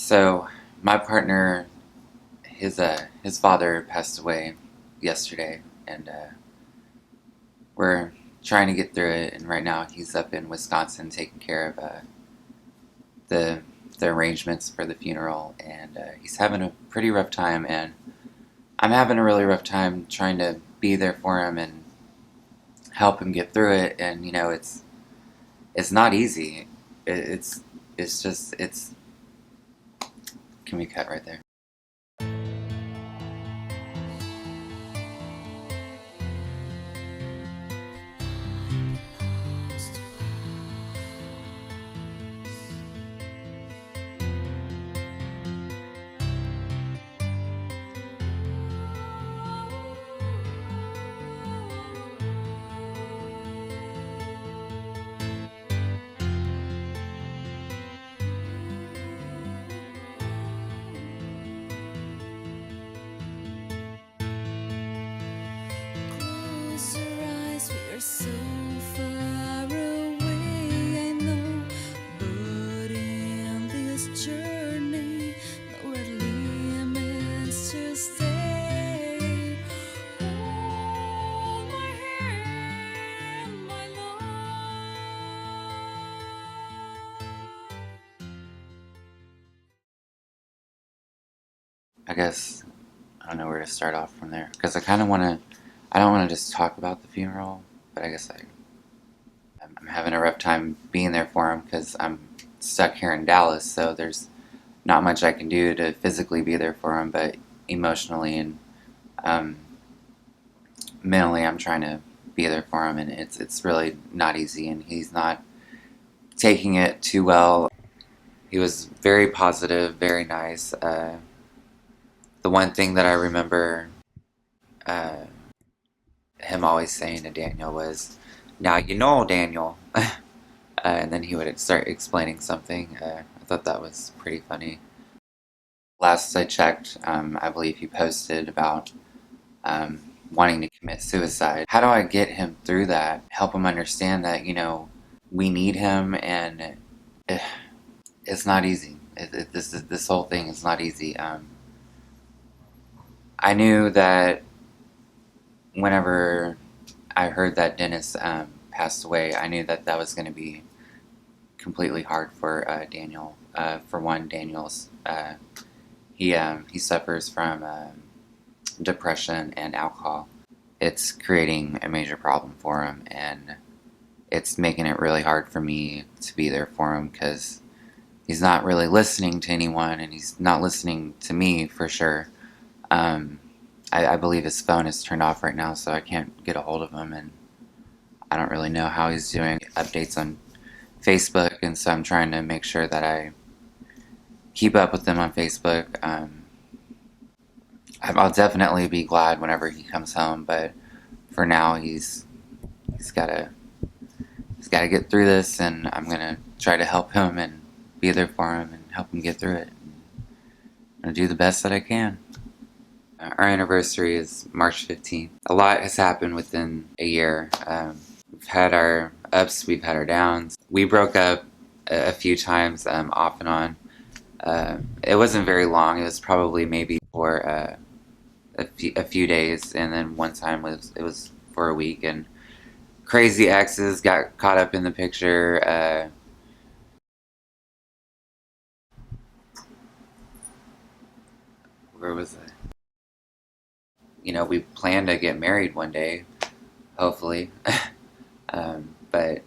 So my partner, his father passed away yesterday, and we're trying to get through it. And right now he's up in Wisconsin taking care of the the arrangements for the funeral, and he's having a pretty rough time. And I'm having a really rough time trying to be there for him and help him get through it. And it's not easy. It's just it's. Can we cut right there? Close your eyes, we are so far away, I know. But in this journey, nowhere limits to stay. Hold my hand, my love. I guess I don't know where to start off from there because I kind of want to. I don't want to just talk about the funeral, but I guess I'm having a rough time being there for him because I'm stuck here in Dallas, so there's not much I can do to physically be there for him, but emotionally and um, mentally, I'm trying to be there for him, and it's really not easy, and he's not taking it too well. He was very positive, very nice. The one thing that I remember uh, him always saying to Daniel was, "Now you know, Daniel," and then he would start explaining something. I thought that was pretty funny. Last I checked, I believe he posted about um, wanting to commit suicide. How do I get him through that? Help him understand that we need him, and eh, it's not easy. This whole thing is not easy. I knew that whenever I heard that Dennis passed away, I knew that that was going to be completely hard for Daniel. For one, Daniel's he suffers from depression and alcohol. It's creating a major problem for him, and it's making it really hard for me to be there for him because he's not really listening to anyone, and he's not listening to me for sure. Um, I believe his phone is turned off right now, so I can't get a hold of him, and I don't really know how he's doing. Updates on Facebook, and so I'm trying to make sure that I keep up with them on Facebook. I'll definitely be glad whenever he comes home, but for now he's gotta get through this, and I'm gonna try to help him and be there for him and help him get through it. I'm gonna do the best that I can. Our anniversary is March 15th. A lot has happened within a year. We've had our ups, we've had our downs. We broke up a few times, off and on. It wasn't very long. It was probably maybe for a few days, and then one time it was for a week. And crazy exes got caught up in the picture. Where was I? We plan to get married one day, hopefully. But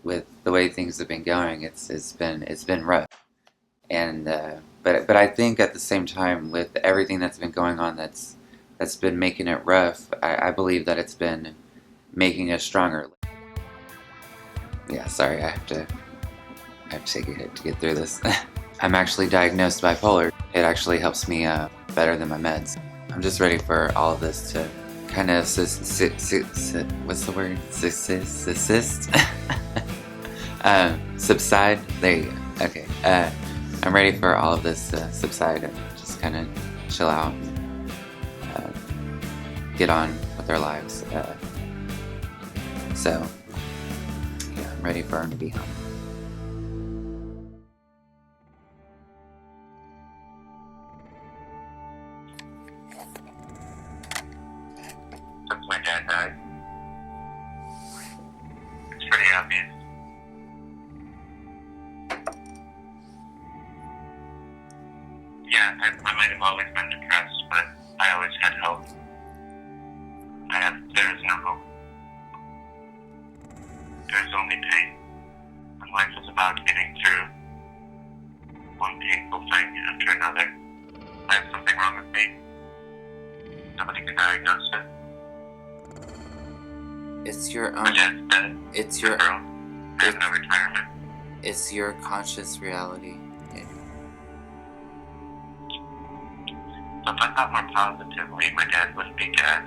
with the way things have been going, it's been rough. And but I think at the same time, with everything that's been going on, that's been making it rough. I believe that it's been making us stronger. Yeah, sorry, I have to take a hit to get through this. I'm actually diagnosed bipolar. It actually helps me better than my meds. I'm just ready for all of this to kind of what's the word? Subside. There you go. Okay. I'm ready for all of this to subside and just kind of chill out and get on with our lives. So, yeah, I'm ready for him to be home. Yeah, I might have always been depressed, but I always had hope. There is no hope. There is only pain. And life is about getting through one painful thing after another. I have something wrong with me. Nobody can diagnose it. It's your My dad's dead. It's your Girl. I have no retirement. It's your conscious reality. So if I thought more positively, my dad wouldn't be dead.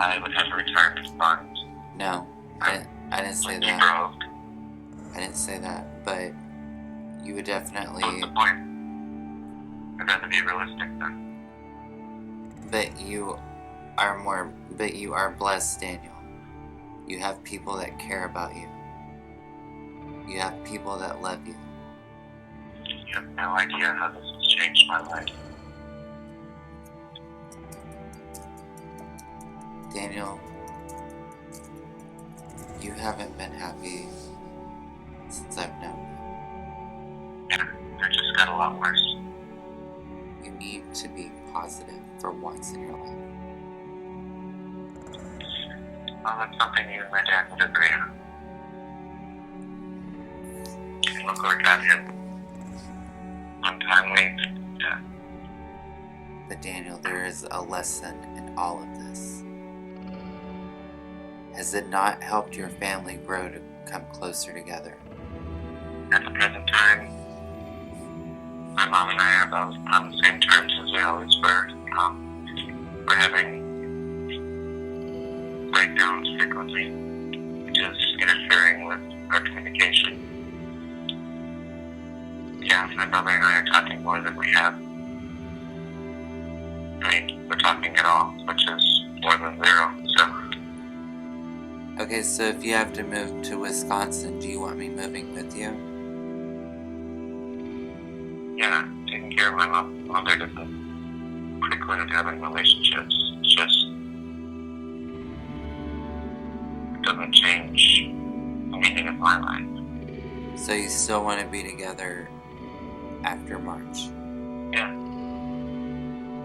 I would have a retirement fund. No, I didn't say that. Broke. I didn't say that, but you would definitely. What's the point? I'd rather be realistic then. But you are blessed, Daniel. You have people that care about you. You have people that love you. You have no idea how this has changed my life. Daniel, you haven't been happy since I've known Yeah, it just got a lot worse. you. You need to be positive for once in your life. Well, that's something you and my dad would agree on. And look where it got him. Untimely death. But Daniel, there is a lesson in all of this. Has it not helped your family grow to come closer together? At the present time, my mom and I are both on the same terms as we always were. We're having breakdowns frequently, which is interfering with our communication. Yeah, my brother and I are talking more than we have. I mean, we're talking at all, which is more than zero, so... Okay, so if you have to move to Wisconsin, do you want me moving with you? Yeah, taking care of my mother doesn't preclude having relationships. It's just... it doesn't change the meaning of my life. So you still want to be together after March? Yeah.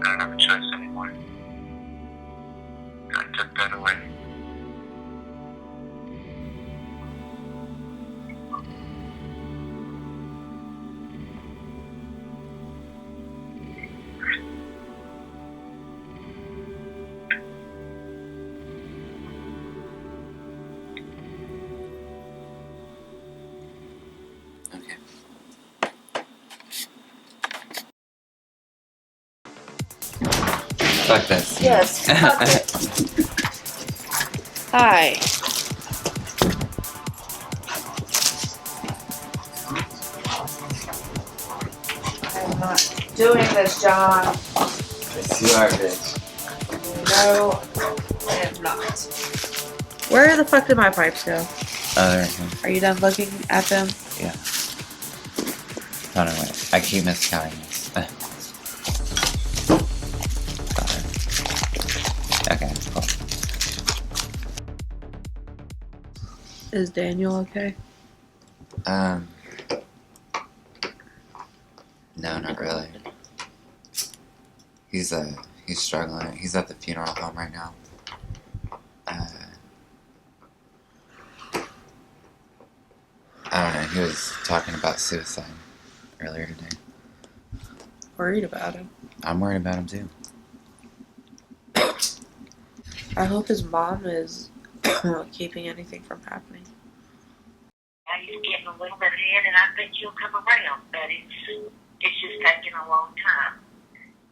I don't have a choice anymore. God took that away. Okay. Fuck this. Yes, fuck it. Hi. I'm not doing this, John. Yes, you are, bitch. No, I am not. Where the fuck did my pipes go? Oh, there we go. Are you done looking at them? Yeah. Oh, no, wait. I keep miscounting this. Okay, cool. Is Daniel okay? No, not really. He's struggling. He's at the funeral home right now. I don't know, he was talking about suicide earlier today. Worried about him. I'm worried about him too. I hope his mom is keeping anything from happening. Now he's getting a little bit ahead, and I think he'll come around, but it's just taking a long time.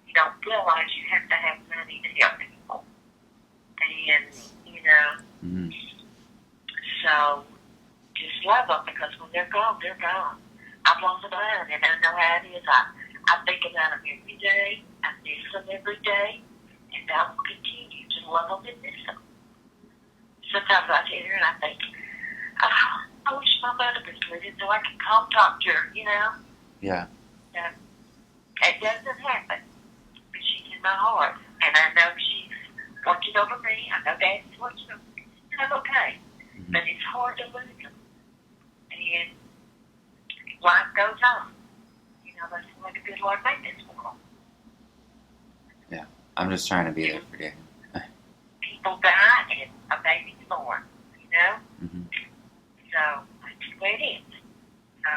You don't realize you have to have money to help people. And, you know, Mm-hmm. so just love them, because when they're gone, they're gone. I've lost a man, and I know how it is. I think about them every day. I miss them every day, and I will continue to love them and miss them. Sometimes I sit here and I think, oh, I wish my mother was living so I could come talk to her, you know? Yeah. It doesn't happen, but she's in my heart, and I know she's watching over me. I know Daddy's watching over me, and I'm okay. Mm-hmm. But it's hard to lose them, and life goes on. You know, that's the way to good Lord made this world. I'm just trying to be there for Daniel. People die and a baby's born, you know? Mm-hmm. So, that's the way it is. So,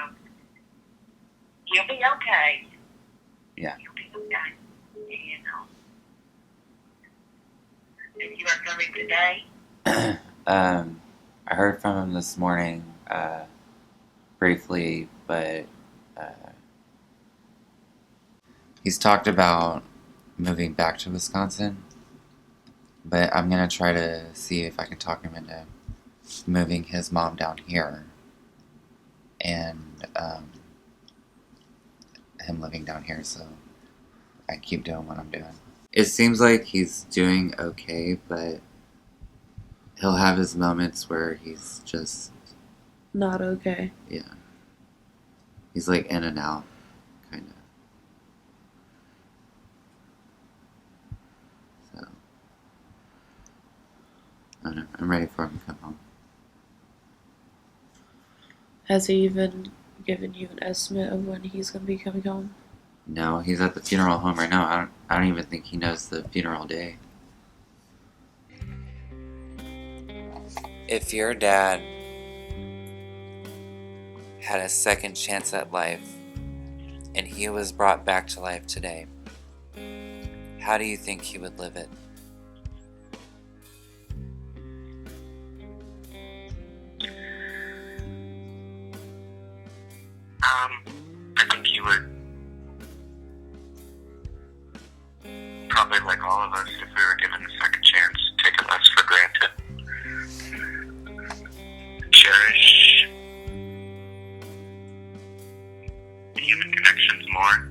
you'll be okay. Yeah. You'll be okay. You know. And you are coming today? I heard from him this morning, briefly, but he's talked about moving back to Wisconsin, but I'm gonna try to see if I can talk him into moving his mom down here, and him living down here, so I keep doing what I'm doing. It seems like he's doing okay, but he'll have his moments where he's just, Not okay. yeah. He's like in and out, kind of. So, I don't know. I'm ready for him to come home. Has he even given you an estimate of when he's going to be coming home? No, he's at the funeral home right now. I don't even think he knows the funeral day. If your dad had a second chance at life and he was brought back to life today, how do you think he would live it? I think he would, probably like all of us, if we were given a second chance, take it less for granted. Cherish the human connections more.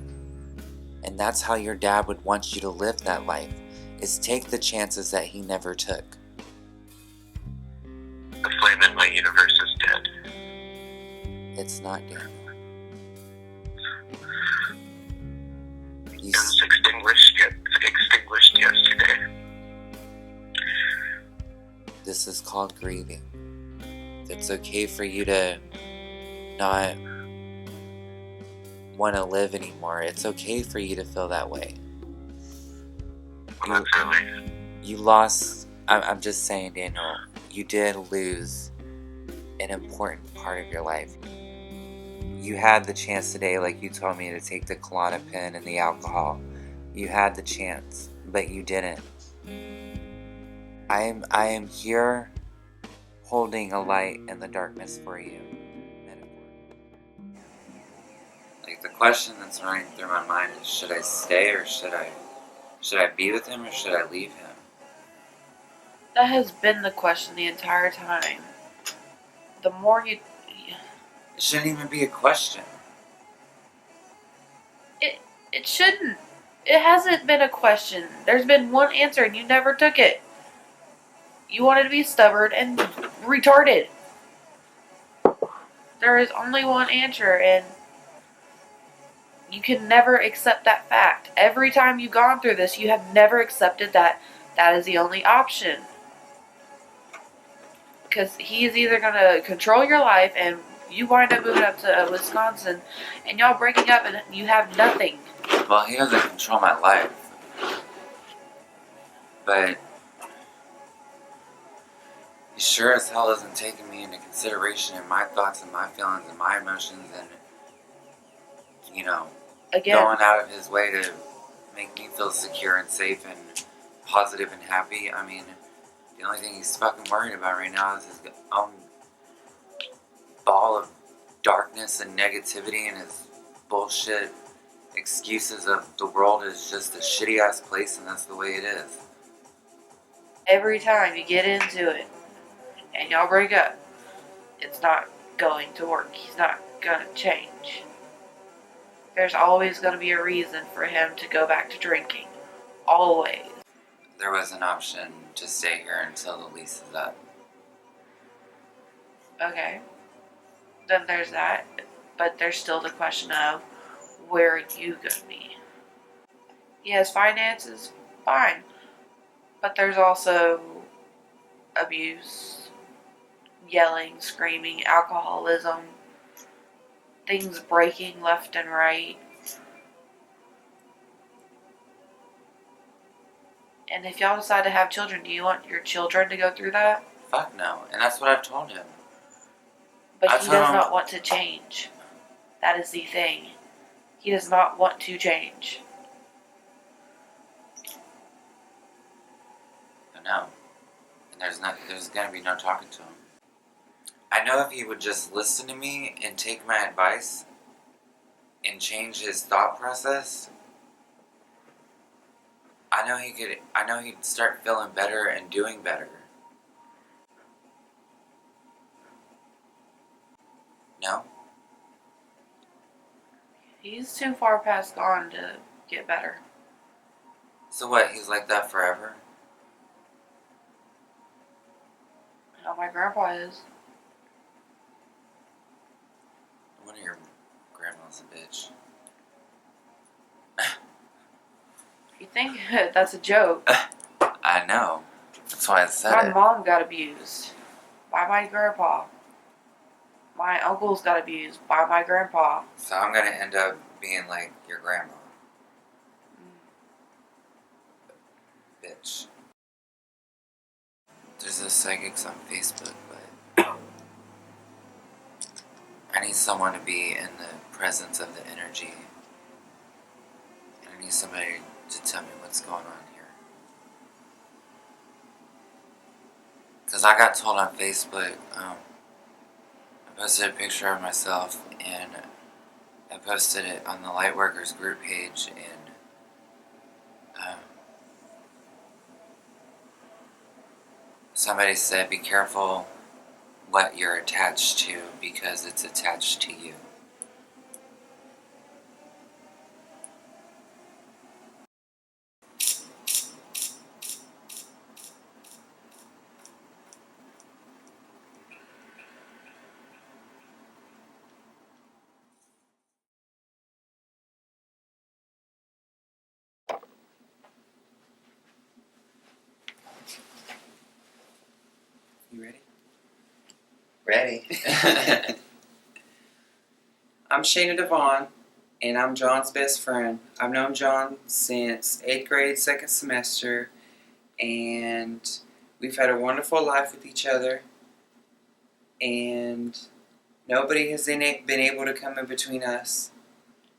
And that's how your dad would want you to live that life, is take the chances that he never took. The flame in my universe is dead. It's not, Daniel. It was extinguished yesterday. This is called grieving. It's okay for you to not want to live anymore. It's okay for you to feel that way. Well, that's really... You lost, I'm just saying, Daniel, you did lose an important part of your life. You had the chance today, like you told me, to take the Klonopin and the alcohol. You had the chance, but you didn't. I am here holding a light in the darkness for you. Metaphor. Like, the question that's running through my mind is, should I stay or should I be with him or should I leave him? That has been the question the entire time. The more you... It shouldn't even be a question. It shouldn't. It hasn't been a question. There's been one answer and you never took it. You wanted to be stubborn and retarded. There is only one answer, and you can never accept that fact. Every time you've gone through this, you have never accepted that that is the only option. Because he is either going to control your life and you wind up moving up to Wisconsin and y'all breaking up and you have nothing. Well, he doesn't control my life. But he sure as hell isn't taking me into consideration in my thoughts and my feelings and my emotions and, you know, Again, going out of his way to make me feel secure and safe and positive and happy. I mean, the only thing he's fucking worried about right now is his own ball of darkness and negativity and his bullshit excuses of the world is just a shitty ass place and that's the way it is. every time you get into it and y'all break up, it's not going to work. He's not going to change. There's always going to be a reason for him to go back to drinking. Always. There was an option to stay here until the lease is up. Okay. Then there's that. But there's still the question of where are you going to be? He has finances, fine. But there's also abuse, yelling, screaming, alcoholism, things breaking left and right. And if y'all decide to have children, do you want your children to go through that? Fuck no. And that's what I've told him. But I he told does him- not want to change. That is the thing. He does not want to change. I know. And there's gonna be no talking to him. I know if he would just listen to me and take my advice and change his thought process, I know he'd start feeling better and doing better. No? He's too far past gone to get better. So what, he's like that forever? You know, my grandpa is. One of your grandma's a bitch. You think that's a joke? I know. That's why I said My it. mom got abused by my grandpa. My uncles got abused by my grandpa. So I'm gonna end up being like your grandma. Bitch. There's those psychics on Facebook, but I need someone to be in the presence of the energy. And I need somebody to tell me what's going on here. Because I got told on Facebook, I posted a picture of myself and I posted it on the Lightworkers group page, and somebody said, be careful what you're attached to because it's attached to you. You ready? Ready? I'm SHAYNA DEVON, and I'm Jon's best friend. I've known Jon since 8th grade, 2nd semester, and we've had a wonderful life with each other, and nobody has been able to come in between us.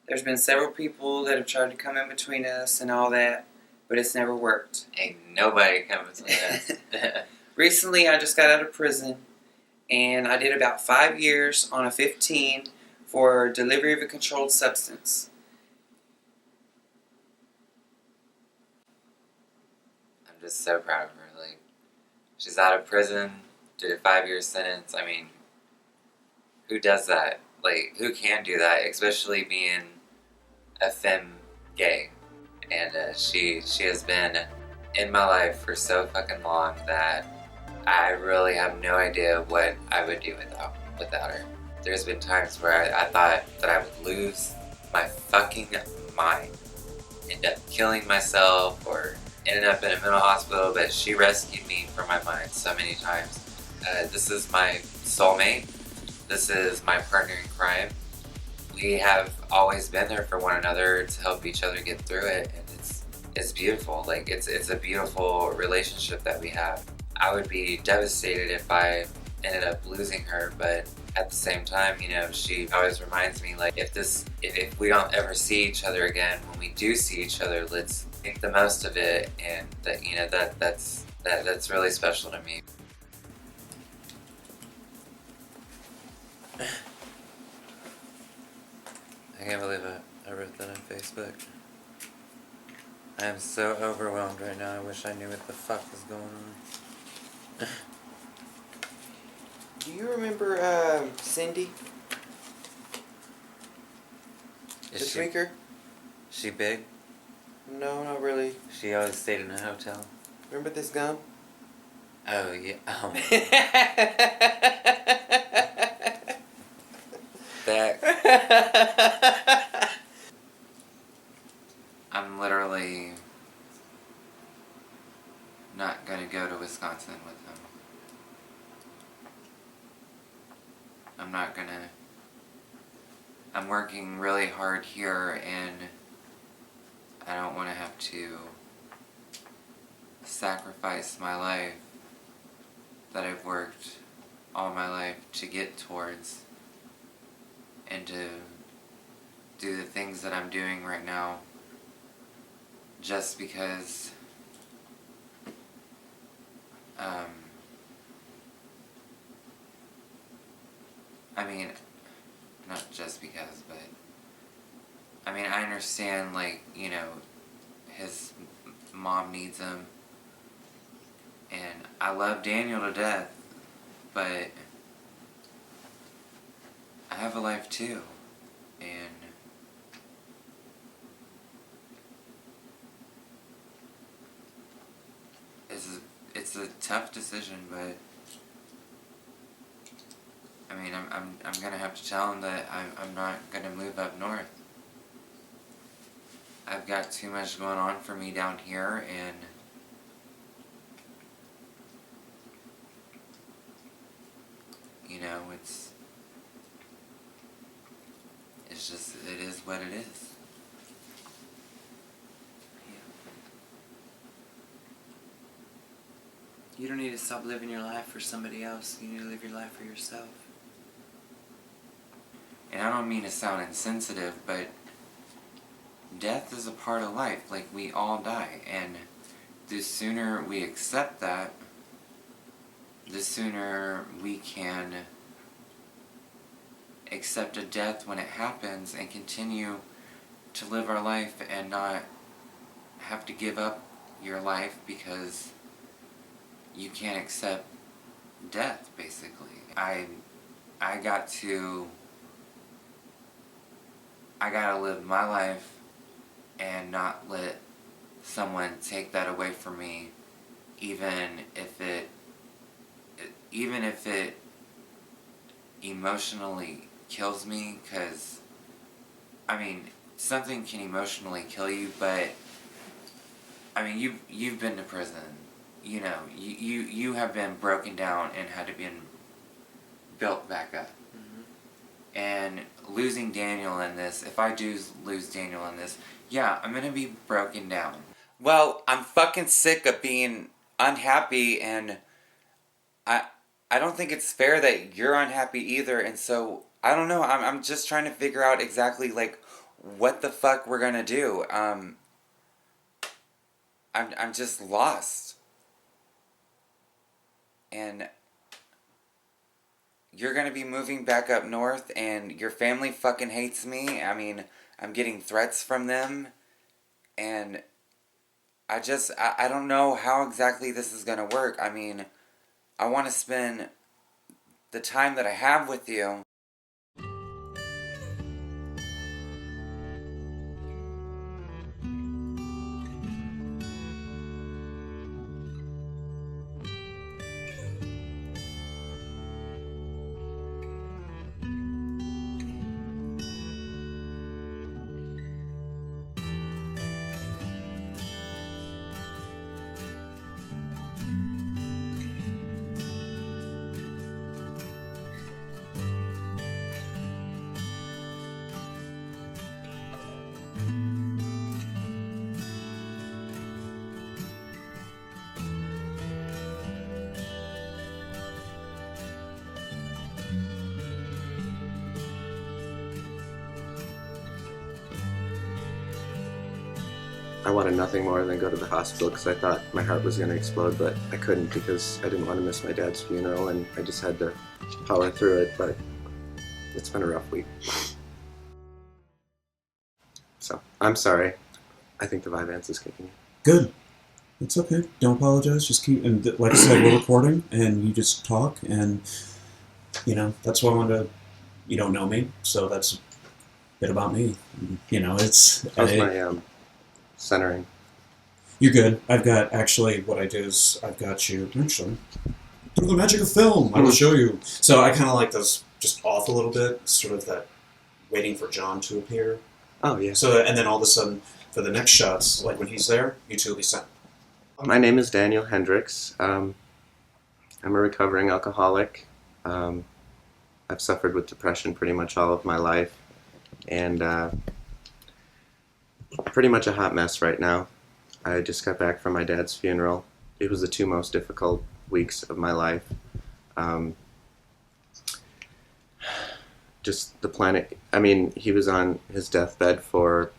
There's been several people that have tried to come in between us and all that, but it's never worked. Ain't nobody coming between us. Recently, I just got out of prison, and I did about 5 years on a 15 for delivery of a controlled substance. I'm just so proud of her. Like, she's out of prison, did a 5-year sentence. I mean, who does that? Like, who can do that? Especially being a femme gay. And she has been in my life for so fucking long that I really have no idea what I would do without her. There's been times where I thought that I would lose my fucking mind, end up killing myself, or ended up in a mental hospital, but she rescued me from my mind so many times. This is my soulmate. This is my partner in crime. We have always been there for one another to help each other get through it, and it's beautiful. Like, it's a beautiful relationship that we have. I would be devastated if I ended up losing her, but at the same time, you know, she always reminds me, like, if we don't ever see each other again, when we do see each other, let's make the most of it, and that, you know, that's really special to me. I can't believe I wrote that on Facebook. I am so overwhelmed right now. I wish I knew what the fuck was going on. Do you remember Cindy, the Is tweaker? she big? No, not really. She always stayed in a hotel. Remember this gum? Oh yeah. Oh. That. I'm literally not gonna go to Wisconsin with him. I'm not gonna. I'm working really hard here, and I don't want to have to sacrifice my life that I've worked all my life to get towards, and to do the things that I'm doing right now just because I mean, not just because, but I mean, I understand, like, you know, his mom needs him, and I love Daniel to death, but I have a life too, and it's a tough decision, but I mean, I'm gonna have to tell him that I'm not gonna move up north. I've got too much going on for me down here, and you know, it's just, it is what it is. You don't need to stop living your life for somebody else. You need to live your life for yourself. And I don't mean to sound insensitive, but death is a part of life. Like, we all die, and the sooner we accept that, the sooner we can accept a death when it happens and continue to live our life and not have to give up your life because you can't accept death, basically. I gotta live my life and not let someone take that away from me, even if it emotionally kills me, because I mean, something can emotionally kill you, but I mean, you've been to prison, you know, you have been broken down and had to be built back up. And losing Daniel in this, if I do lose Daniel in this, yeah, I'm gonna be broken down. Well, I'm fucking sick of being unhappy, and I don't think it's fair that you're unhappy either, and so I don't know. I'm just trying to figure out exactly, like, what the fuck we're gonna do. I'm just lost. And you're gonna be moving back up north, and your family fucking hates me. I mean, I'm getting threats from them, and I don't know how exactly this is gonna work. I mean, I want to spend the time that I have with you. I wanted nothing more than go to the hospital because I thought my heart was going to explode, but I couldn't because I didn't want to miss my dad's funeral, and I just had to power through it, but it's been a rough week. So, I'm sorry. I think the Vyvanse is kicking in. Good. It's okay. Don't apologize. Just keep, and like I said, we're recording, and you just talk, and, you know, that's why I wanted to, you don't know me, so that's a bit about me. You know, it's... How's my, centering? You're good. I've got, actually, what I do is, I've got you, actually, through the magic of film, I will show you. So I kind of like those just off a little bit, sort of that waiting for John to appear. Oh, yeah. So, and then all of a sudden, for the next shots, like when he's there, you two will be sent. My name is Daniel Hendricks. I'm a recovering alcoholic. I've suffered with depression pretty much all of my life, and pretty much a hot mess right now. I just got back from my dad's funeral, it was the two most difficult weeks of my life. Just the planet. I mean, he was on his deathbed for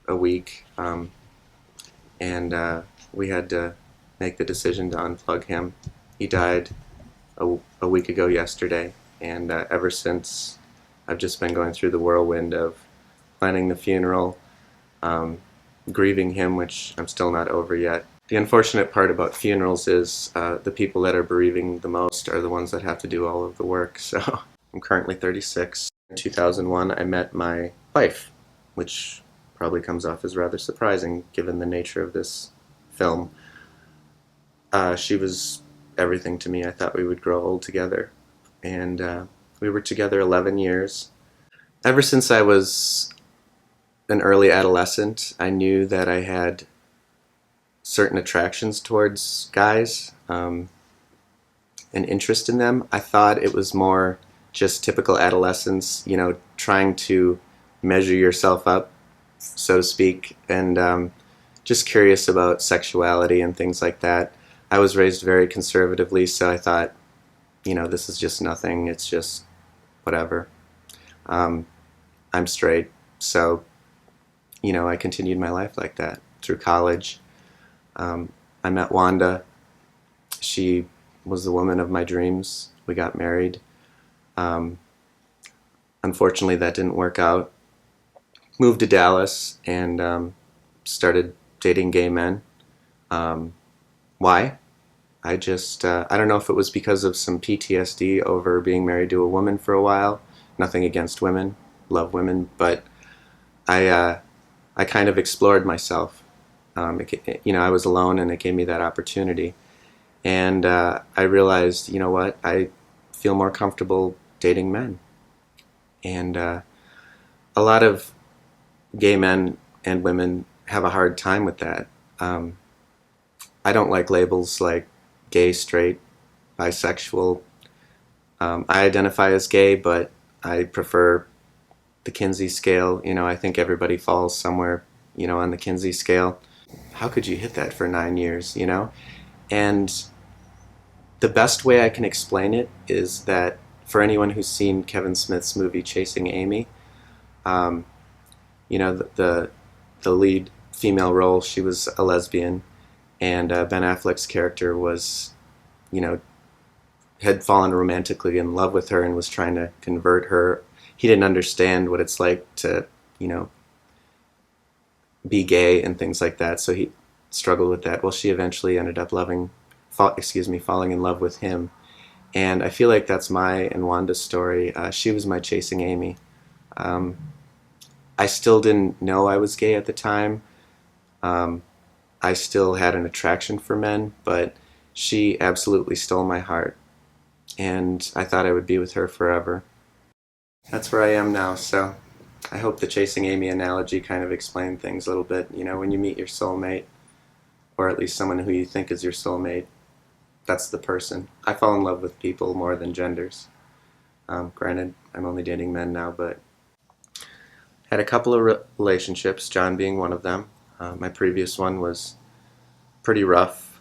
a week, and we had to make the decision to unplug him. He died a week ago yesterday, and ever since, I've just been going through the whirlwind of planning the funeral, grieving him, which I'm still not over yet. The unfortunate part about funerals is the people that are bereaving the most are the ones that have to do all of the work. So I'm currently 36. In 2001, I met my wife, which probably comes off as rather surprising given the nature of this film. She was everything to me. I thought we would grow old together, and we were together 11 years. Ever since I was an early adolescent, I knew that I had certain attractions towards guys, an interest in them. I thought it was more just typical adolescence, you know, trying to measure yourself up, so to speak, and just curious about sexuality and things like that. I was raised very conservatively, so I thought, you know, this is just nothing, it's just whatever. I'm straight, so, you know, I continued my life like that through college. I met Wanda. She was the woman of my dreams. We got married. Unfortunately, that didn't work out. Moved to Dallas and started dating gay men. Why? I don't know if it was because of some PTSD over being married to a woman for a while. Nothing against women, love women, but I kind of explored myself. You know, I was alone, and it gave me that opportunity. And I realized, you know what, I feel more comfortable dating men. And a lot of gay men and women have a hard time with that. I don't like labels like gay, straight, bisexual. I identify as gay, but I prefer the Kinsey scale. You know, I think everybody falls somewhere, you know, on the Kinsey scale. How could you hit that for 9 years, you know? And the best way I can explain it is that for anyone who's seen Kevin Smith's movie Chasing Amy, you know, the lead female role, she was a lesbian, and Ben Affleck's character was, you know, had fallen romantically in love with her and was trying to convert her. He didn't understand what it's like to, you know, be gay and things like that, so he struggled with that. Well, she eventually ended up falling in love with him, and I feel like that's my and Wanda's story. She was my Chasing Amy. I still didn't know I was gay at the time. I still had an attraction for men, but she absolutely stole my heart, and I thought I would be with her forever. That's where I am now, so I hope the Chasing Amy analogy kind of explained things a little bit. You know, when you meet your soulmate, or at least someone who you think is your soulmate, that's the person. I fall in love with people more than genders. Granted, I'm only dating men now, but had a couple of relationships, John being one of them. My previous one was pretty rough,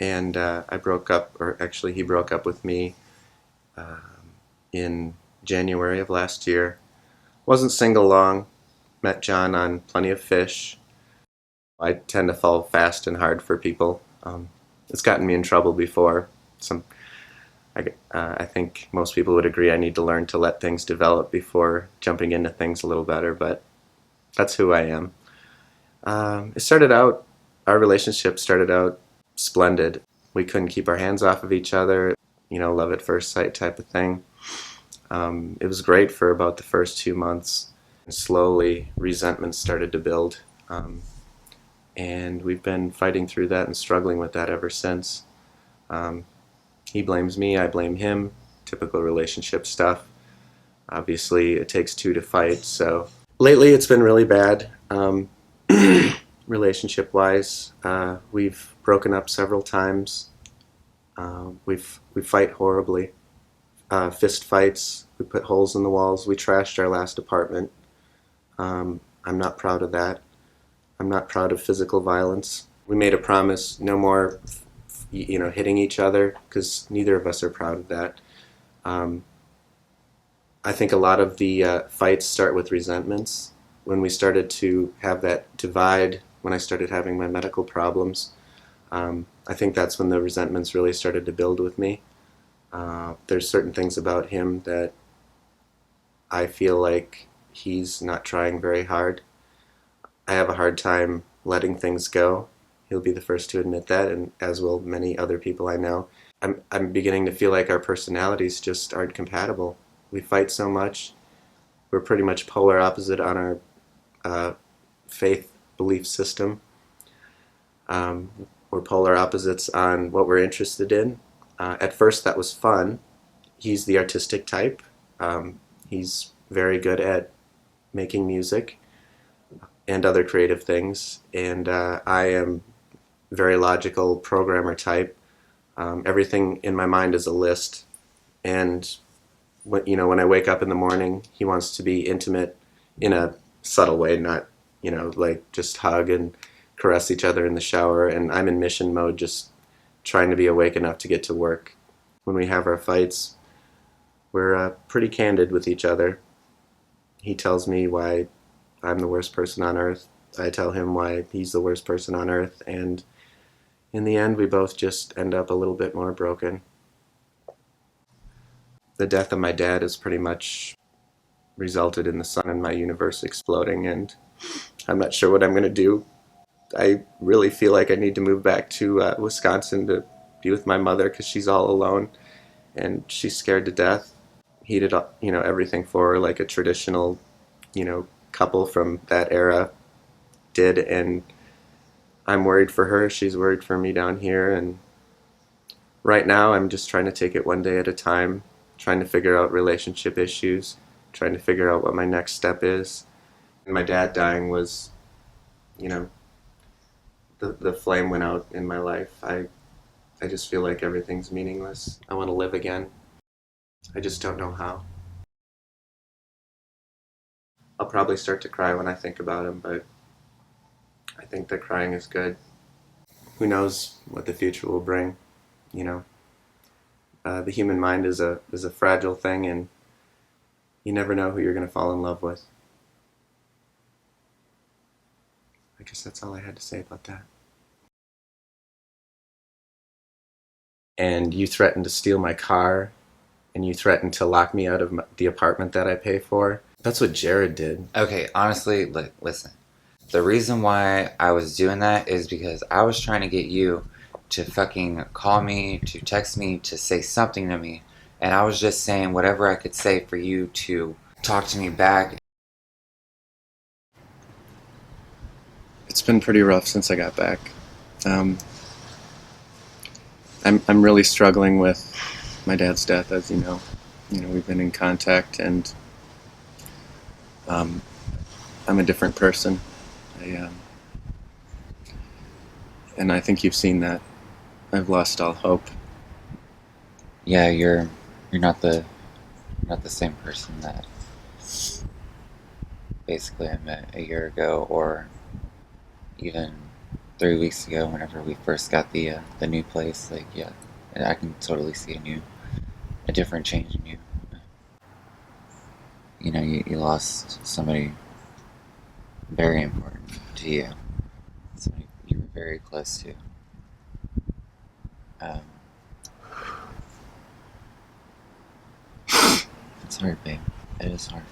and I broke up, or actually he broke up with me in January of last year. Wasn't single long, met John on Plenty of Fish. I tend to fall fast and hard for people. It's gotten me in trouble before. I think most people would agree I need to learn to let things develop before jumping into things a little better, but that's who I am. Our relationship started out splendid. We couldn't keep our hands off of each other, you know, love at first sight type of thing. It was great for about the first 2 months. Slowly, resentment started to build, and we've been fighting through that and struggling with that ever since. He blames me, I blame him, typical relationship stuff. Obviously, it takes two to fight, so lately it's been really bad, relationship-wise. We've broken up several times. We fight horribly. Fist fights, we put holes in the walls, we trashed our last apartment. I'm not proud of that. I'm not proud of physical violence. We made a promise, no more, hitting each other, because neither of us are proud of that. I think a lot of the fights start with resentments. When we started to have that divide, when I started having my medical problems, I think that's when the resentments really started to build with me. There's certain things about him that I feel like he's not trying very hard. I have a hard time letting things go. He'll be the first to admit that, and as will many other people I know. I'm beginning to feel like our personalities just aren't compatible. We fight so much. We're pretty much polar opposite on our faith belief system. We're polar opposites on what we're interested in. At first that was fun. He's the artistic type. He's very good at making music and other creative things, and I am very logical programmer type. Everything in my mind is a list, and when I wake up in the morning, he wants to be intimate in a subtle way, not like just hug and caress each other in the shower, and I'm in mission mode, just trying to be awake enough to get to work. When we have our fights, we're pretty candid with each other. He tells me why I'm the worst person on earth. I tell him why he's the worst person on earth, and in the end we both just end up a little bit more broken. The death of my dad has pretty much resulted in the sun in my universe exploding, and I'm not sure what I'm going to do. I really feel like I need to move back to Wisconsin to be with my mother, because she's all alone and she's scared to death. He did everything for her like a traditional couple from that era did, and I'm worried for her, she's worried for me down here, and right now I'm just trying to take it one day at a time, trying to figure out relationship issues, trying to figure out what my next step is. And my dad dying was, the flame went out in my life. I just feel like everything's meaningless. I want to live again. I just don't know how. I'll probably start to cry when I think about him, but I think that crying is good. Who knows what the future will bring, The human mind is a fragile thing, and you never know who you're going to fall in love with. I guess that's all I had to say about that. And you threatened to steal my car, and you threatened to lock me out of the apartment that I pay for. That's what Jared did. Okay, honestly, listen. The reason why I was doing that is because I was trying to get you to fucking call me, to text me, to say something to me. And I was just saying whatever I could say for you to talk to me back. It's been pretty rough since I got back. I'm really struggling with my dad's death, as you know. We've been in contact, and I'm a different person. And I think you've seen that. I've lost all hope. Yeah, you're not the same person that basically I met a year ago, or even 3 weeks ago whenever we first got the new place. Like, yeah, I can totally see a different change in you. You lost somebody very important to you, somebody you were very close to. It's hard, babe. It is hard.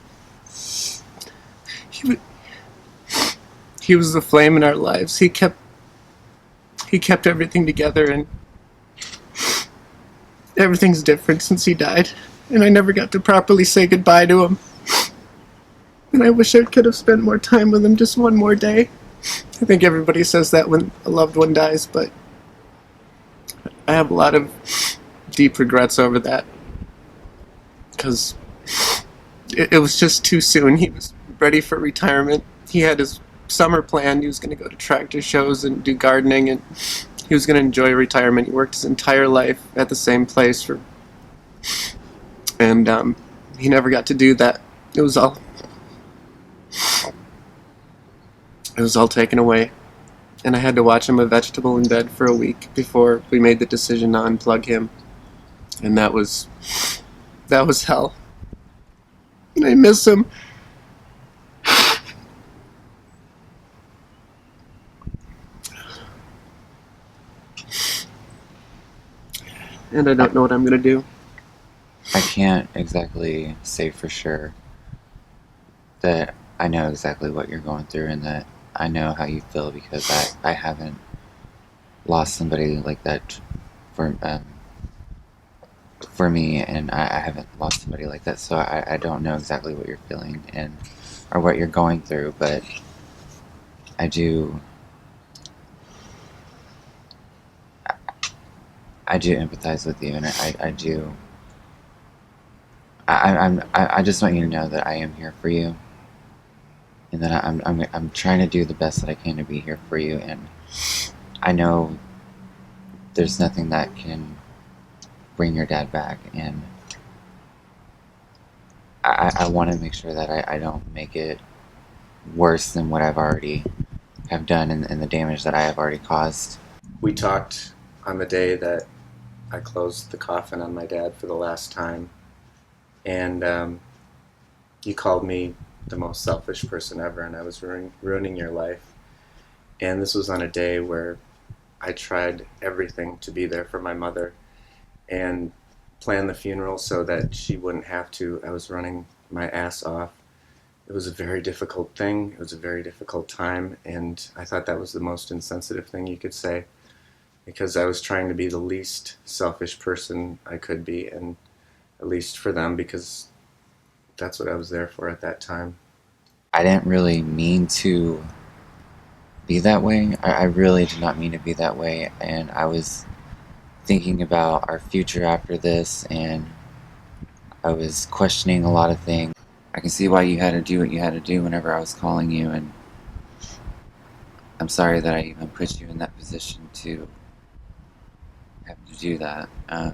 He was the flame in our lives. He kept everything together, and everything's different since he died. And I never got to properly say goodbye to him. And I wish I could have spent more time with him, just one more day. I think everybody says that when a loved one dies, but I have a lot of deep regrets over that. Because it was just too soon. He was ready for retirement. He had his summer planned. He was going to go to tractor shows and do gardening, and he was going to enjoy retirement. He worked his entire life at the same place, and he never got to do that. It was all taken away, and I had to watch him a vegetable in bed for a week before we made the decision to unplug him. And that was hell. And I miss him. And I don't know what I'm gonna do. I can't exactly say for sure that I know exactly what you're going through and that I know how you feel, because I haven't lost somebody like that for me, and I haven't lost somebody like that, so I don't know exactly what you're feeling and or what you're going through, but I do empathize with you, and I do. I just want you to know that I am here for you, and that I'm trying to do the best that I can to be here for you, and I know there's nothing that can bring your dad back, and I want to make sure that I don't make it worse than what I've already have done and the damage that I have already caused. We talked on the day that I closed the coffin on my dad for the last time, and you called me the most selfish person ever, and I was ruining your life. And this was on a day where I tried everything to be there for my mother and plan the funeral so that she wouldn't have to. I was running my ass off. It was a very difficult thing. It was a very difficult time, and I thought that was the most insensitive thing you could say, because I was trying to be the least selfish person I could be, and at least for them, because that's what I was there for at that time. I didn't really mean to be that way. I really did not mean to be that way, and I was thinking about our future after this, and I was questioning a lot of things. I can see why you had to do what you had to do whenever I was calling you, and I'm sorry that I even put you in that position to have to do that. I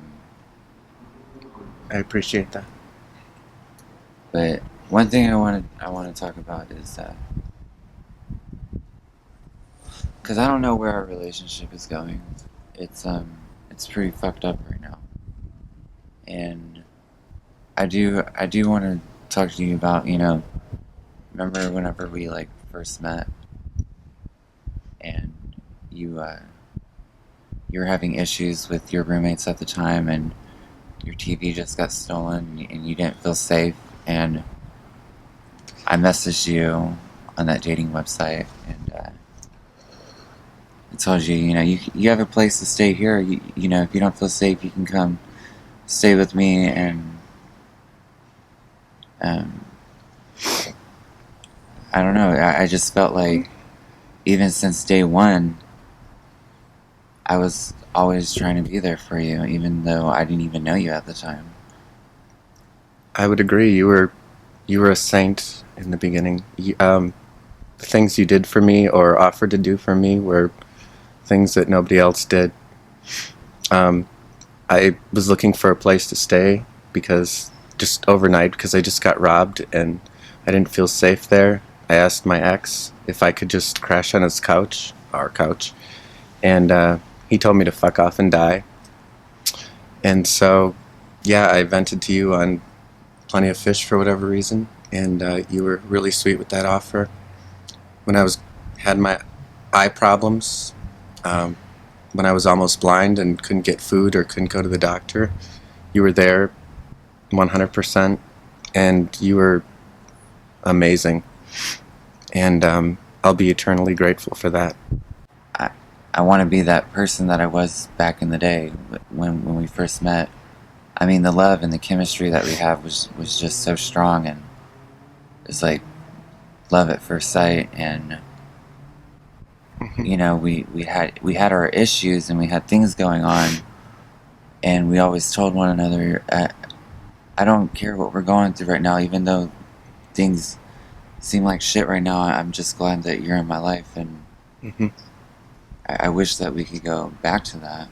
appreciate that. But one thing I want to talk about is because I don't know where our relationship is going. It's pretty fucked up right now, and I do want to talk to you about, remember whenever we first met, and you were having issues with your roommates at the time, and your TV just got stolen, and you didn't feel safe, and I messaged you on that dating website, and I told you, you have a place to stay here. If you don't feel safe, you can come stay with me, and I don't know. I just felt like even since day one, I was always trying to be there for you, even though I didn't even know you at the time. I would agree. You were a saint in the beginning. The things you did for me or offered to do for me were things that nobody else did. I was looking for a place to stay just overnight, because I just got robbed and I didn't feel safe there. I asked my ex if I could just crash on his couch, our couch, and he told me to fuck off and die. And so, yeah, I vented to you on Plenty of Fish for whatever reason, and you were really sweet with that offer. When I had my eye problems, when I was almost blind and couldn't get food or couldn't go to the doctor, you were there 100%, and you were amazing. And I'll be eternally grateful for that. I want to be that person that I was back in the day when we first met. I mean, the love and the chemistry that we have was just so strong, and it's like love at first sight. And we had our issues and we had things going on, and we always told one another, I don't care what we're going through right now, even though things seem like shit right now. I'm just glad that you're in my life, and I wish that we could go back to that.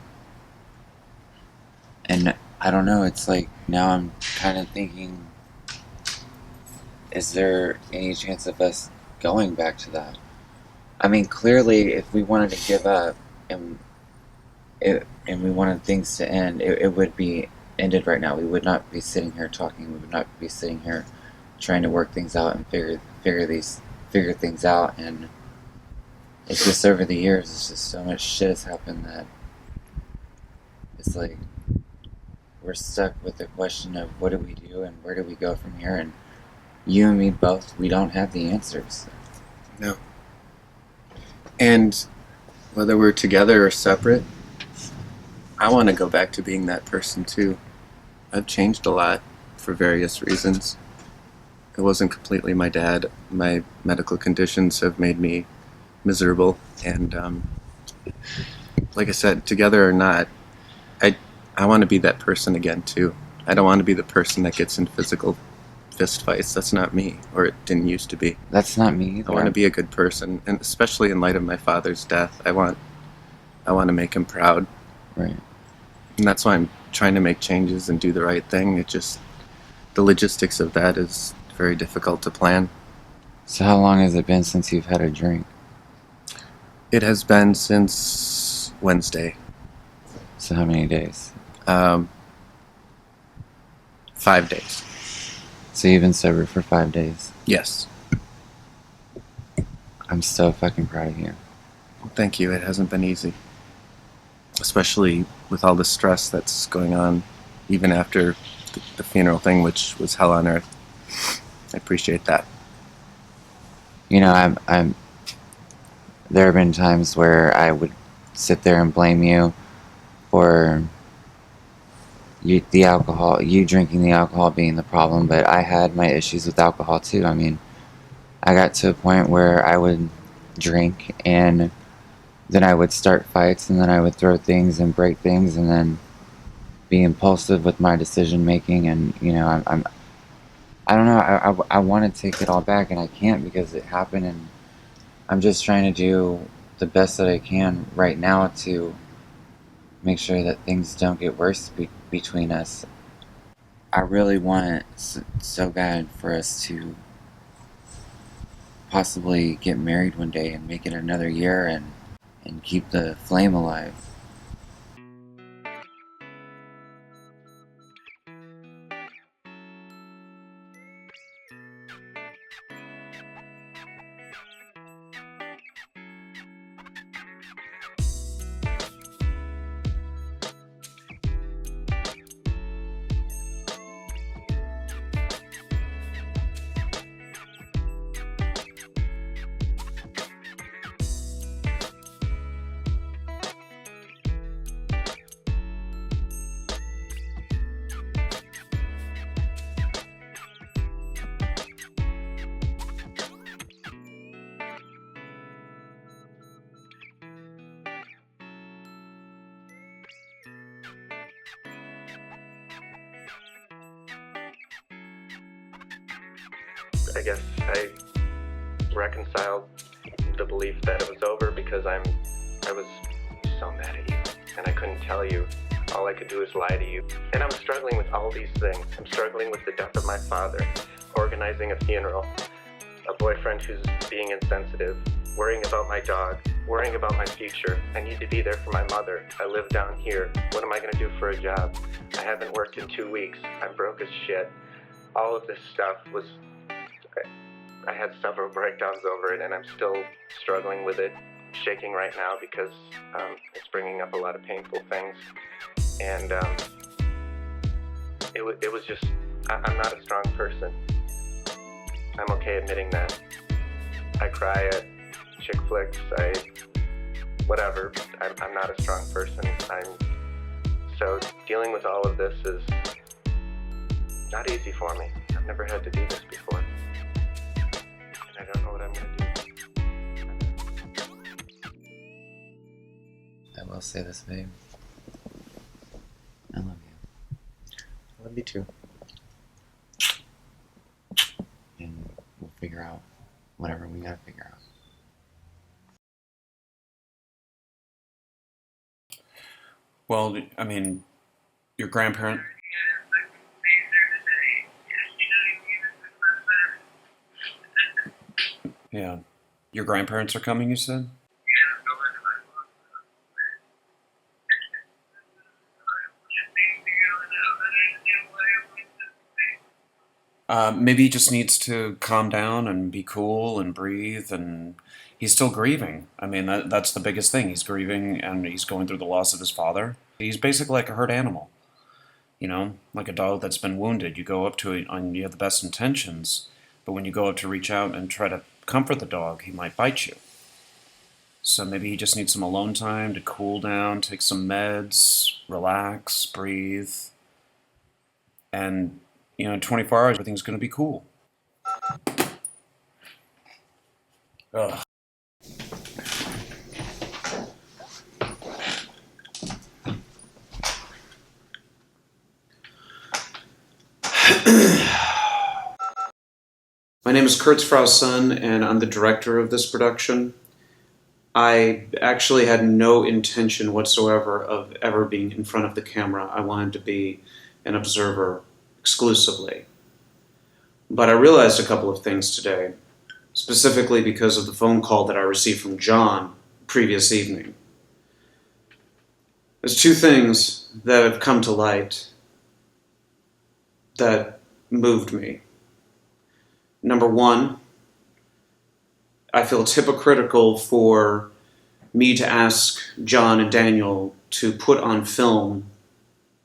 And I don't know, it's like now I'm kind of thinking, is there any chance of us going back to that? I mean, clearly, if we wanted to give up and we wanted things to end, it would be ended right now. We would not be sitting here talking. We would not be sitting here trying to work things out and figure things out. And it's just over the years, it's just so much shit has happened that it's like we're stuck with the question of what do we do and where do we go from here. And you and me both, we don't have the answers. No. And whether we're together or separate, I want to go back to being that person too. I've changed a lot for various reasons. It wasn't completely my dad. My medical conditions have made me miserable. And like I said, together or not, I want to be that person again too. I don't want to be the person that gets in physical fist fights. That's not me, or it didn't used to be. That's not me either. I want to be a good person, and especially in light of my father's death, I want to make him proud. Right. And that's why I'm trying to make changes and do the right thing. It just, the logistics of that is very difficult to plan. So how long has it been since you've had a drink? It has been since Wednesday. So how many days? 5 days. So you've been sober for 5 days. Yes. I'm so fucking proud of you. Well, thank you. It hasn't been easy. Especially with all the stress that's going on, even after the funeral thing, which was hell on earth. I appreciate that. You know, I'm. There have been times where I would sit there and blame you for you drinking the alcohol being the problem, but I had my issues with alcohol too. I mean, I got to a point where I would drink and then I would start fights and then I would throw things and break things and then be impulsive with my decision making. And you know, I don't know, I want to take it all back and I can't because it happened, and I'm just trying to do the best that I can right now to make sure that things don't get worse between us. I really want so bad for us to possibly get married one day and make it another year and keep the flame alive. I guess I reconciled the belief that it was over because I was so mad at you and I couldn't tell you. All I could do is lie to you. And I'm struggling with all these things. I'm struggling with the death of my father, organizing a funeral, a boyfriend who's being insensitive, worrying about my dog, worrying about my future. I need to be there for my mother. I live down here. What am I going to do for a job? I haven't worked in 2 weeks. I'm broke as shit. All of this stuff was... I had several breakdowns over it, and I'm still struggling with it, shaking right now because it's bringing up a lot of painful things. And it was just, I'm not a strong person. I'm okay admitting that. I cry at chick flicks, whatever. I'm not a strong person. So dealing with all of this is not easy for me. I've never had to do this before. I don't know what I'm going to do. I will say this, babe. I love you. I love you too. And we'll figure out whatever we gotta figure out. Well, I mean, your grandparent... Yeah. Your grandparents are coming, you said? Maybe he just needs to calm down and be cool and breathe, and he's still grieving. I mean, that's the biggest thing. He's grieving and he's going through the loss of his father. He's basically like a hurt animal, you know, like a dog that's been wounded. You go up to it and you have the best intentions, but when you go up to reach out and try to comfort the dog, he might bite you. So maybe he just needs some alone time to cool down, take some meds, relax, breathe, and in 24 hours, everything's going to be cool. Ugh. My name is Frausun, and I'm the director of this production. I actually had no intention whatsoever of ever being in front of the camera. I wanted to be an observer exclusively. But I realized a couple of things today, specifically because of the phone call that I received from Jon previous evening. There's two things that have come to light that moved me. Number one, I feel it's hypocritical for me to ask Jon and Daniel to put on film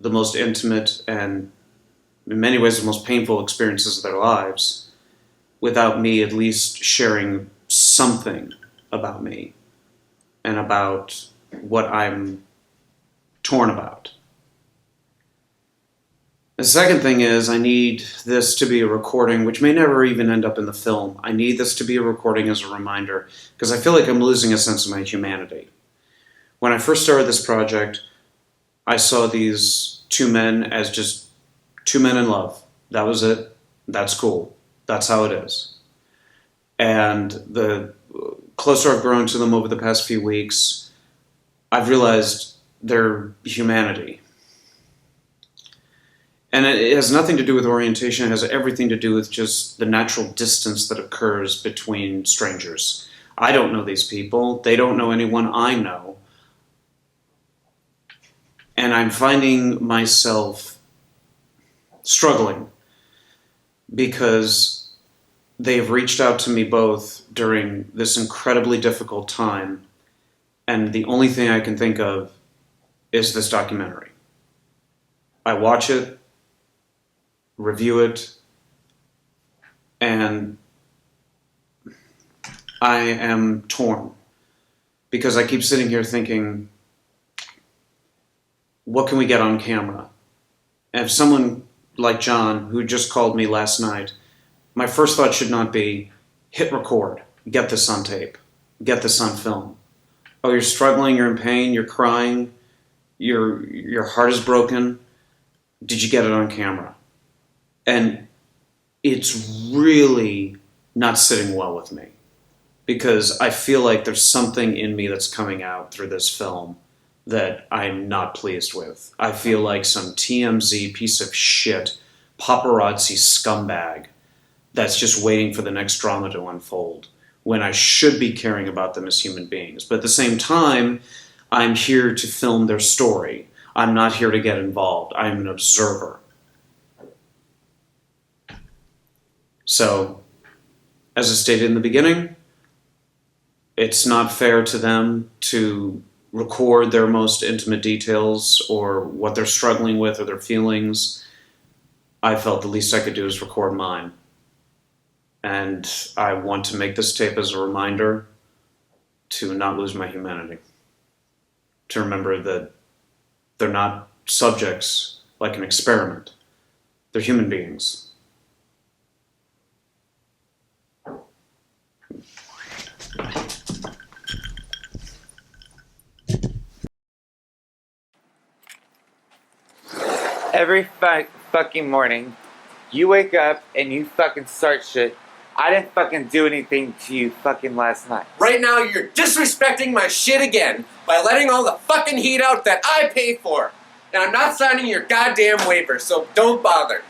the most intimate and, in many ways, the most painful experiences of their lives without me at least sharing something about me and about what I'm torn about. The second thing is I need this to be a recording, which may never even end up in the film. I need this to be a recording as a reminder, because I feel like I'm losing a sense of my humanity. When I first started this project, I saw these two men as just two men in love. That was it. That's cool. That's how it is. And the closer I've grown to them over the past few weeks, I've realized their humanity. And it has nothing to do with orientation. It has everything to do with just the natural distance that occurs between strangers. I don't know these people. They don't know anyone I know. And I'm finding myself struggling because they've reached out to me both during this incredibly difficult time, and the only thing I can think of is this documentary. I watch it, review it, and I am torn because I keep sitting here thinking, what can we get on camera? And if someone like Jon, who just called me last night, my first thought should not be, hit record, get this on tape, get this on film. Oh, you're struggling, you're in pain, you're crying, your heart is broken. Did you get it on camera? And it's really not sitting well with me because I feel like there's something in me that's coming out through this film that I'm not pleased with. I feel like some TMZ piece of shit, paparazzi scumbag that's just waiting for the next drama to unfold when I should be caring about them as human beings. But at the same time, I'm here to film their story. I'm not here to get involved. I'm an observer. So, as I stated in the beginning, it's not fair to them to record their most intimate details or what they're struggling with or their feelings. I felt the least I could do is record mine. And I want to make this tape as a reminder to not lose my humanity. To remember that they're not subjects like an experiment. They're human beings. Every fucking morning, you wake up and you fucking start shit. I didn't fucking do anything to you fucking last night. Right now, you're disrespecting my shit again by letting all the fucking heat out that I pay for. And I'm not signing your goddamn waiver, so don't bother.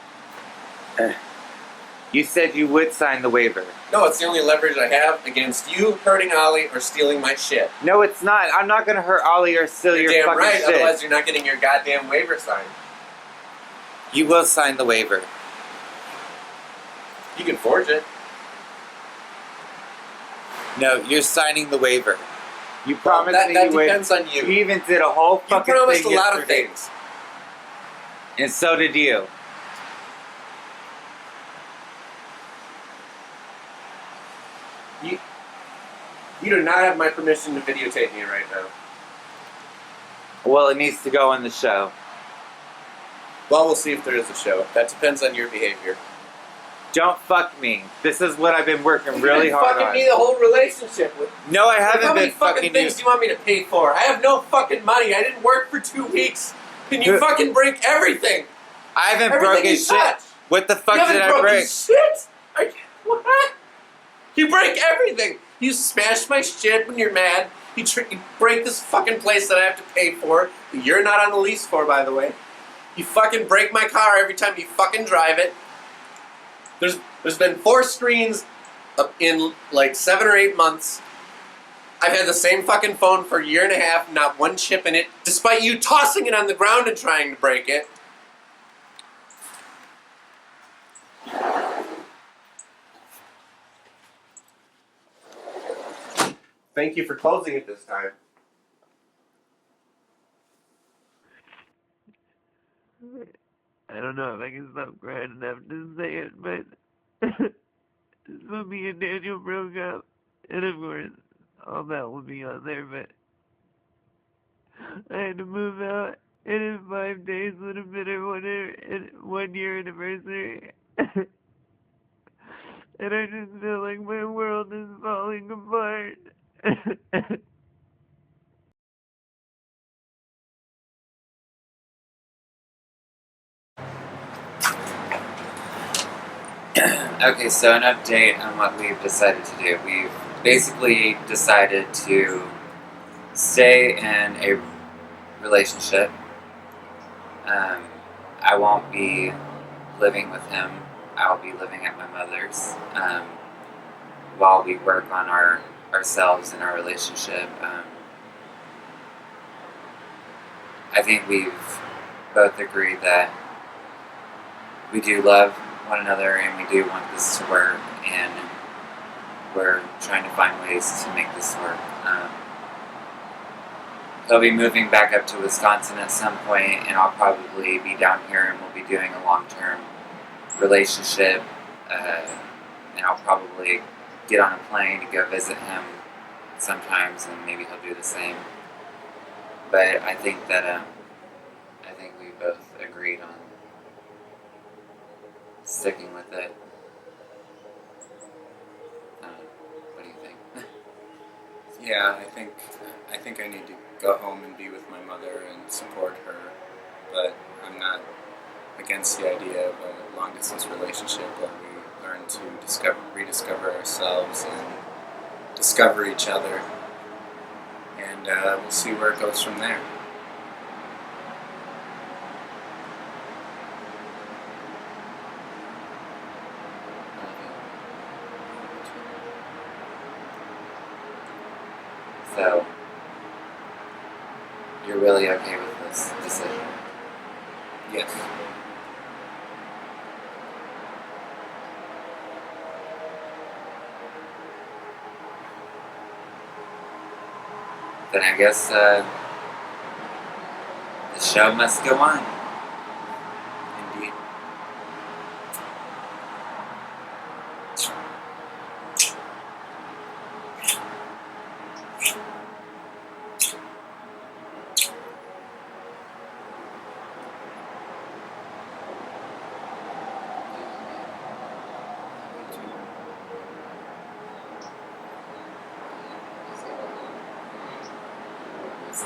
You said you would sign the waiver. No, it's the only leverage I have against you hurting Ollie or stealing my shit. No, it's not. I'm not gonna hurt Ollie or steal You're your damn fucking right, shit. otherwise you're not getting your goddamn waiver signed. You will sign the waiver. You can forge it. No, you're signing the waiver. You promised that, me that you would. depends on you. You even did a whole You fucking promised thing a lot of yesterday. things. And so did you. You do not have my permission to videotape me right now. Well, it needs to go on the show. Well, we'll see if there is a show. That depends on your behavior. Don't fuck me. This is what I've been working really You've been hard fucking on. me the whole relationship with. No, I haven't How many been fucking fucking things you. do you want me to pay for? I have no fucking money. I didn't work for 2 weeks. Can you fucking break everything? I haven't Everything broken you shit. touch. What the fuck You haven't did I broken break? shit? What? You break everything. You smash my shit when you're mad. You break this fucking place that I have to pay for, that you're not on the lease for, by the way. You fucking break my car every time you fucking drive it. There's been 4 screens in like 7 or 8 months. I've had the same fucking phone for a year and a half, not one chip in it, despite you tossing it on the ground and trying to break it. Thank you for closing it this time. I don't know if I can stop crying enough to say it, but so me and Daniel broke up, and of course, all that will be on there, but I had to move out, and in 5 days would have been our 1 year anniversary. And I just feel like my world is falling apart. Okay, so an update on what we've decided to do. We've basically decided to stay in a relationship. I won't be living with him. I'll be living at my mother's while we work on ourselves and our relationship. I think we've both agreed that we do love one another and we do want this to work, and we're trying to find ways to make this work. He'll be moving back up to Wisconsin at some point, and I'll probably be down here, and we'll be doing a long-term relationship, and I'll probably get on a plane to go visit him sometimes, and maybe he'll do the same. But I think that I think we both agreed on sticking with it. What do you think? Yeah, I think I need to go home and be with my mother and support her, but I'm not against the idea of a long-distance relationship where we learn to rediscover ourselves and discover each other, and we'll see where it goes from there. So, you're really okay with this decision? Yes. Then I guess the show must go on. Indeed. This is